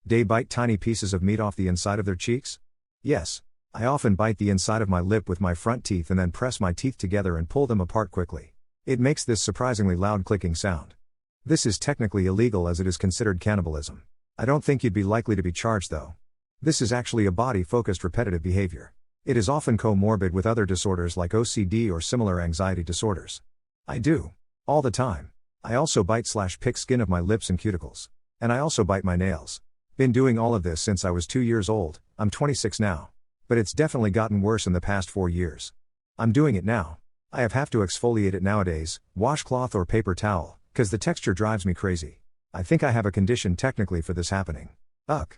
DAE bite tiny pieces of meat off the inside of their cheeks? Yes. I often bite the inside of my lip with my front teeth and then press my teeth together and pull them apart quickly. It makes this surprisingly loud clicking sound. This is technically illegal as it is considered cannibalism. I don't think you'd be likely to be charged though. This is actually a body-focused repetitive behavior. It is often comorbid with other disorders like OCD or similar anxiety disorders. I do. All the time. I also bite/pick skin of my lips and cuticles. And I also bite my nails. Been doing all of this since I was 2 years old, I'm 26 now. But it's definitely gotten worse in the past 4 years. I'm doing it now. I have to exfoliate it nowadays, washcloth or paper towel, cause the texture drives me crazy. I think I have a condition technically for this happening. Ugh.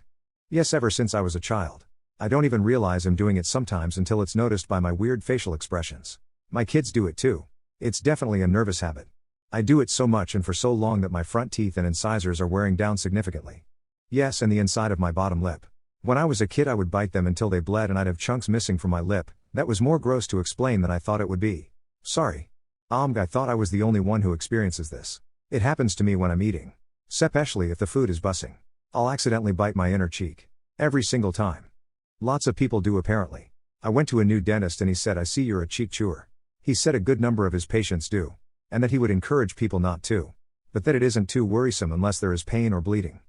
Yes, ever since I was a child. I don't even realize I'm doing it sometimes until it's noticed by my weird facial expressions. My kids do it too. It's definitely a nervous habit. I do it so much and for so long that my front teeth and incisors are wearing down significantly. Yes, and the inside of my bottom lip. When I was a kid I would bite them until they bled and I'd have chunks missing from my lip. That was more gross to explain than I thought it would be. Sorry. I thought I was the only one who experiences this. It happens to me when I'm eating. Especially if the food is bussing. I'll accidentally bite my inner cheek. Every single time. Lots of people do apparently. I went to a new dentist and he said, "I see you're a cheek chewer." He said a good number of his patients do. And that he would encourage people not to. But that it isn't too worrisome unless there is pain or bleeding.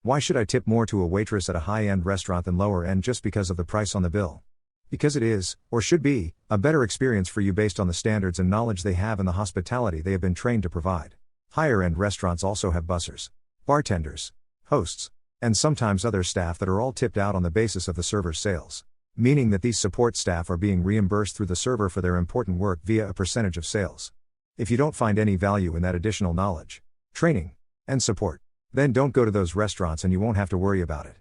Why should I tip more to a waitress at a high-end restaurant than lower end just because of the price on the bill? Because it is, or should be, a better experience for you based on the standards and knowledge they have and the hospitality they have been trained to provide. Higher-end restaurants also have bussers, bartenders, hosts, and sometimes other staff that are all tipped out on the basis of the server's sales. Meaning that these support staff are being reimbursed through the server for their important work via a percentage of sales. If you don't find any value in that additional knowledge, training, and support, then don't go to those restaurants and you won't have to worry about it.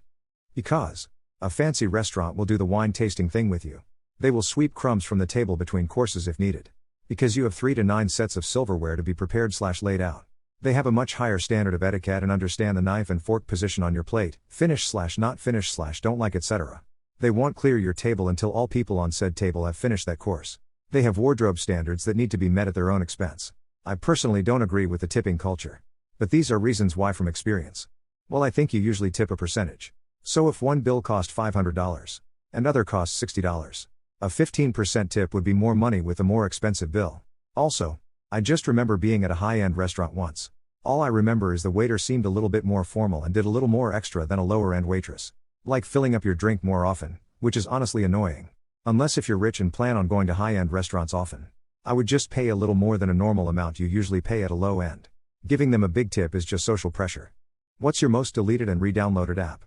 Because a fancy restaurant will do the wine tasting thing with you. They will sweep crumbs from the table between courses if needed. Because you have 3 to 9 sets of silverware to be prepared/laid out. They have a much higher standard of etiquette and understand the knife and fork position on your plate, finish/not finish/don't like, etc. They won't clear your table until all people on said table have finished that course. They have wardrobe standards that need to be met at their own expense. I personally don't agree with the tipping culture. But these are reasons why from experience. Well, I think you usually tip a percentage. So if one bill cost $500, and other costs $60, a 15% tip would be more money with a more expensive bill. Also, I just remember being at a high-end restaurant once. All I remember is the waiter seemed a little bit more formal and did a little more extra than a lower-end waitress. Like filling up your drink more often, which is honestly annoying. Unless if you're rich and plan on going to high-end restaurants often. I would just pay a little more than a normal amount you usually pay at a low end. Giving them a big tip is just social pressure. What's your most deleted and re-downloaded app?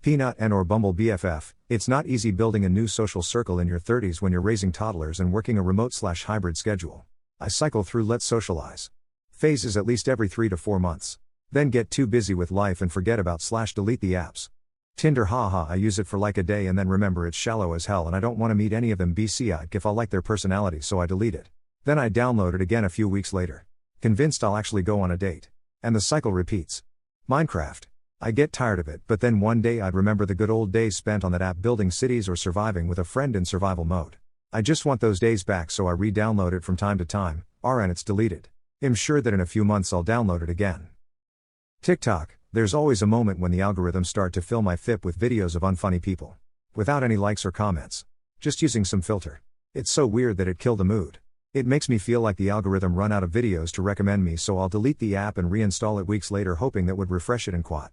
Peanut and or Bumble BFF. It's not easy building a new social circle in your 30s when you're raising toddlers and working a remote/hybrid schedule. I cycle through let's socialize phases at least every 3 to 4 months. Then get too busy with life and forget about/delete the apps. Tinder, haha, I use it for like a day and then remember it's shallow as hell and I don't want to meet any of them if I like their personality, so I delete it. Then I download it again a few weeks later. Convinced I'll actually go on a date. And the cycle repeats. Minecraft. I get tired of it, but then one day I'd remember the good old days spent on that app building cities or surviving with a friend in survival mode. I just want those days back, so I re-download it from time to time, and it's deleted. I'm sure that in a few months I'll download it again. TikTok. There's always a moment when the algorithms start to fill my feed with videos of unfunny people. Without any likes or comments. Just using some filter. It's so weird that it killed the mood. It makes me feel like the algorithm run out of videos to recommend me, so I'll delete the app and reinstall it weeks later hoping that would refresh it and quat.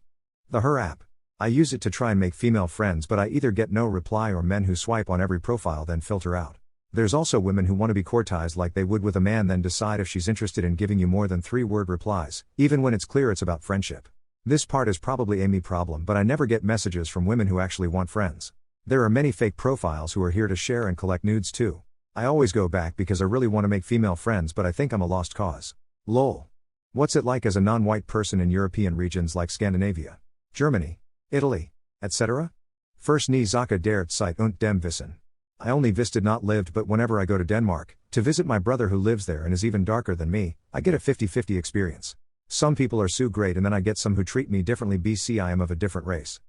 The Her app. I use it to try and make female friends, but I either get no reply or men who swipe on every profile then filter out. There's also women who want to be courtised like they would with a man then decide if she's interested in giving you more than 3-word replies, even when it's clear it's about friendship. This part is probably a me problem, but I never get messages from women who actually want friends. There are many fake profiles who are here to share and collect nudes too. I always go back because I really want to make female friends, but I think I'm a lost cause. Lol. What's it like as a non-white person in European regions like Scandinavia, Germany, Italy, etc.? First nie Zaka dert Zeit und dem Wissen. I only visited not lived, but whenever I go to Denmark, to visit my brother who lives there and is even darker than me, I get a 50-50 experience. Some people are so great and then I get some who treat me differently. I am of a different race.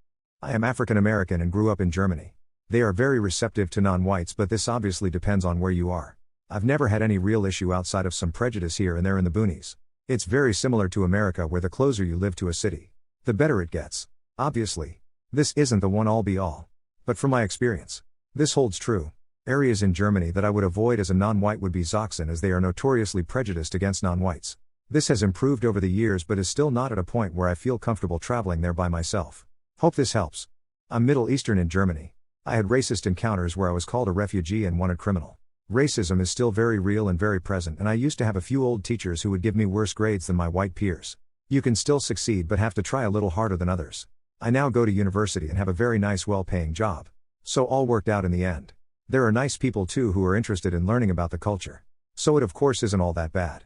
I am African American and grew up in Germany. They are very receptive to non-whites, but this obviously depends on where you are. I've never had any real issue outside of some prejudice here and there in the boonies. It's very similar to America, where the closer you live to a city, the better it gets. Obviously. This isn't the one all be all. But from my experience, this holds true. Areas in Germany that I would avoid as a non-white would be Sachsen, as they are notoriously prejudiced against non-whites. This has improved over the years but is still not at a point where I feel comfortable traveling there by myself. Hope this helps. I'm Middle Eastern in Germany. I had racist encounters where I was called a refugee and wanted criminal. Racism is still very real and very present, and I used to have a few old teachers who would give me worse grades than my white peers. You can still succeed but have to try a little harder than others. I now go to university and have a very nice well-paying job. So all worked out in the end. There are nice people too who are interested in learning about the culture. So it of course isn't all that bad.